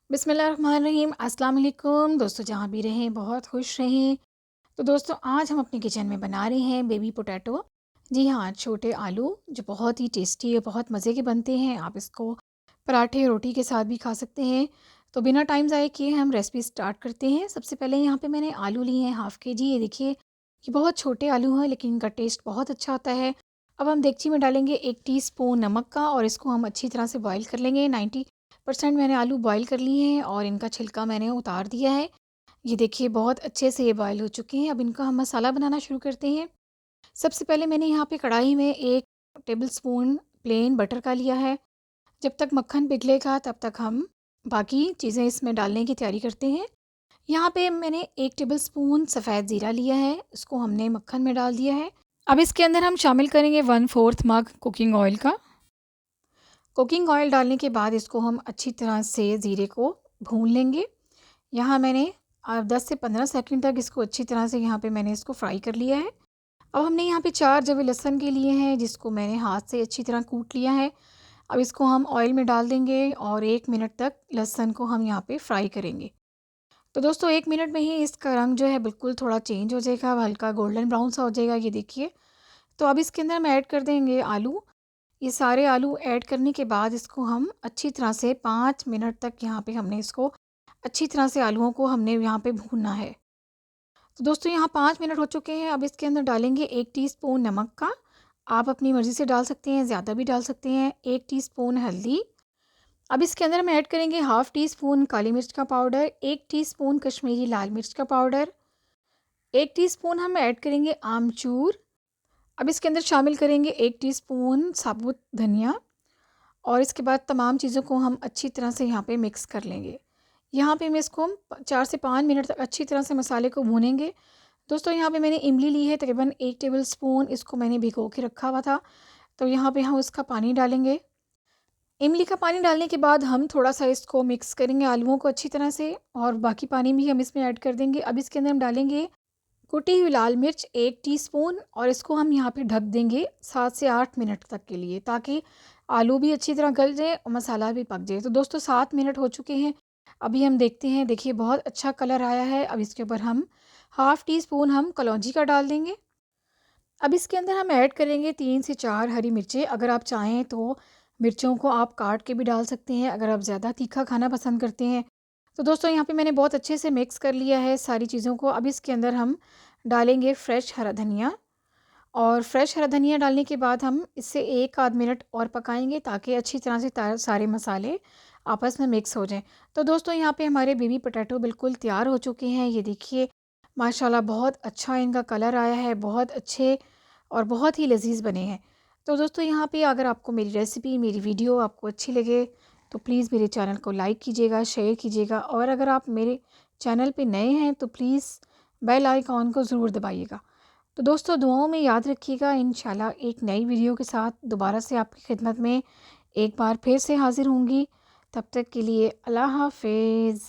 बिस्मिल्लाहिर्रहमानिर्रहीम। अस्सलाम वालेकुम दोस्तों, जहाँ भी रहें बहुत खुश रहें। तो दोस्तों, आज हम अपने किचन में बना रहे हैं बेबी पोटैटो। जी हाँ, छोटे आलू जो बहुत ही टेस्टी और बहुत मज़े के बनते हैं। आप इसको पराठे रोटी के साथ भी खा सकते हैं। तो बिना टाइम ज़ाये किए हम रेसिपी स्टार्ट करते हैं। सबसे पहले यहाँ पे मैंने आलू लिए हैं हाफ़ केजी। ये देखिए, ये बहुत छोटे आलू हैं लेकिन इनका टेस्ट बहुत अच्छा होता है। अब हम देगची में डालेंगे 1 टीस्पून नमक का और इसको हम अच्छी तरह से बॉयल कर लेंगे। 90% मैंने आलू बॉयल कर लिए हैं और इनका छिलका मैंने उतार दिया है। ये देखिए, बहुत अच्छे से ये बॉयल हो चुके हैं। अब इनका हम मसाला बनाना शुरू करते हैं। सबसे पहले मैंने यहाँ पे कढ़ाई में 1 टेबलस्पून प्लेन बटर का लिया है। जब तक मक्खन पिघलेगा तब तक हम बाकी चीज़ें इसमें डालने की तैयारी करते हैं। यहाँ पे मैंने 1 टेबलस्पून सफ़ेद ज़ीरा लिया है, इसको हमने मक्खन में डाल दिया है। अब इसके अंदर हम शामिल करेंगे 1/4 मग कुकिंग ऑयल का। कुकिंग ऑयल डालने के बाद इसको हम अच्छी तरह से ज़ीरे को भून लेंगे। यहाँ मैंने 10 से 15 सेकंड तक इसको अच्छी तरह से यहाँ पे मैंने इसको फ्राई कर लिया है। अब हमने यहाँ पे 4 जवे लहसुन के लिए हैं जिसको मैंने हाथ से अच्छी तरह कूट लिया है। अब इसको हम ऑयल में डाल देंगे और 1 मिनट तक लहसुन को हम यहाँ पे फ्राई करेंगे। तो दोस्तों, 1 मिनट में ही इसका रंग जो है बिल्कुल थोड़ा चेंज हो जाएगा, हल्का गोल्डन ब्राउन सा हो जाएगा, ये देखिए। तो अब इसके अंदर हम ऐड कर देंगे आलू। ये सारे आलू ऐड करने के बाद इसको हम अच्छी तरह से 5 मिनट तक यहाँ पे हमने इसको अच्छी तरह से आलूओं को हमने यहाँ पे भूनना है। तो दोस्तों, यहाँ 5 मिनट हो चुके हैं। अब इसके अंदर डालेंगे 1 टीस्पून नमक का। आप अपनी मर्ज़ी से डाल सकते हैं, ज़्यादा भी डाल सकते हैं। 1 टीस्पून हल्दी। अब इसके अंदर हम ऐड करेंगे हाफ़ टीस्पून काली मिर्च का पाउडर, 1 टीस्पून कश्मीरी लाल मिर्च का पाउडर, 1 टीस्पून हम ऐड करेंगे आमचूर। अब इसके अंदर शामिल करेंगे 1 टीस्पून साबुत धनिया और इसके बाद तमाम चीज़ों को हम अच्छी तरह से यहाँ पे मिक्स कर लेंगे। यहाँ पे मैं इसको हम 4 से 5 मिनट तक अच्छी तरह से मसाले को भूनेंगे। दोस्तों, यहाँ पे मैंने इमली ली है तकरीबन 1 टेबलस्पून, इसको मैंने भिगो के रखा हुआ था। तो यहाँ पे हम उसका पानी डालेंगे। इमली का पानी डालने के बाद हम थोड़ा-सा इसको मिक्स करेंगे आलूओं को अच्छी तरह से और बाकी पानी भी हम इसमें ऐड कर देंगे। अब इसके अंदर हम डालेंगे कुटी हुई लाल मिर्च 1 टीस्पून और इसको हम यहाँ पे ढक देंगे 7 से 8 मिनट तक के लिए, ताकि आलू भी अच्छी तरह गल जाए और मसाला भी पक जाए। तो दोस्तों, 7 मिनट हो चुके हैं। अभी हम देखते हैं, देखिए बहुत अच्छा कलर आया है। अब इसके ऊपर हम हाफ़ टीस्पून हम कलौंजी का डाल देंगे। अब इसके अंदर हम ऐड करेंगे 3 से 4 हरी मिर्चें। अगर आप चाहें तो मिर्चों को आप काट के भी डाल सकते हैं, अगर आप ज़्यादा तीखा खाना पसंद करते हैं। तो दोस्तों, यहाँ पे मैंने बहुत अच्छे से मिक्स कर लिया है सारी चीज़ों को। अब इसके अंदर हम डालेंगे फ्रेश हरा धनिया और फ्रेश हरा धनिया डालने के बाद हम इसे 1 आध मिनट और पकाएंगे ताकि अच्छी तरह से सारे मसाले आपस में मिक्स हो जाएं। तो दोस्तों, यहाँ पे हमारे बेबी पोटैटो बिल्कुल तैयार हो चुके हैं। ये देखिए, माशाल्लाह बहुत अच्छा इनका कलर आया है, बहुत अच्छे और बहुत ही लजीज बने हैं। तो दोस्तों, यहाँ पे अगर आपको मेरी रेसिपी, मेरी वीडियो आपको अच्छी लगे तो प्लीज़ मेरे चैनल को लाइक कीजिएगा, शेयर कीजिएगा और अगर आप मेरे चैनल पे नए हैं तो प्लीज़ बेल आइकॉन को ज़रूर दबाइएगा। तो दोस्तों, दुआओं में याद रखिएगा। इंशाल्लाह एक नई वीडियो के साथ दोबारा से आपकी खिदमत में एक बार फिर से हाज़िर होंगी। तब तक के लिए अल्लाह हाफ़िज़।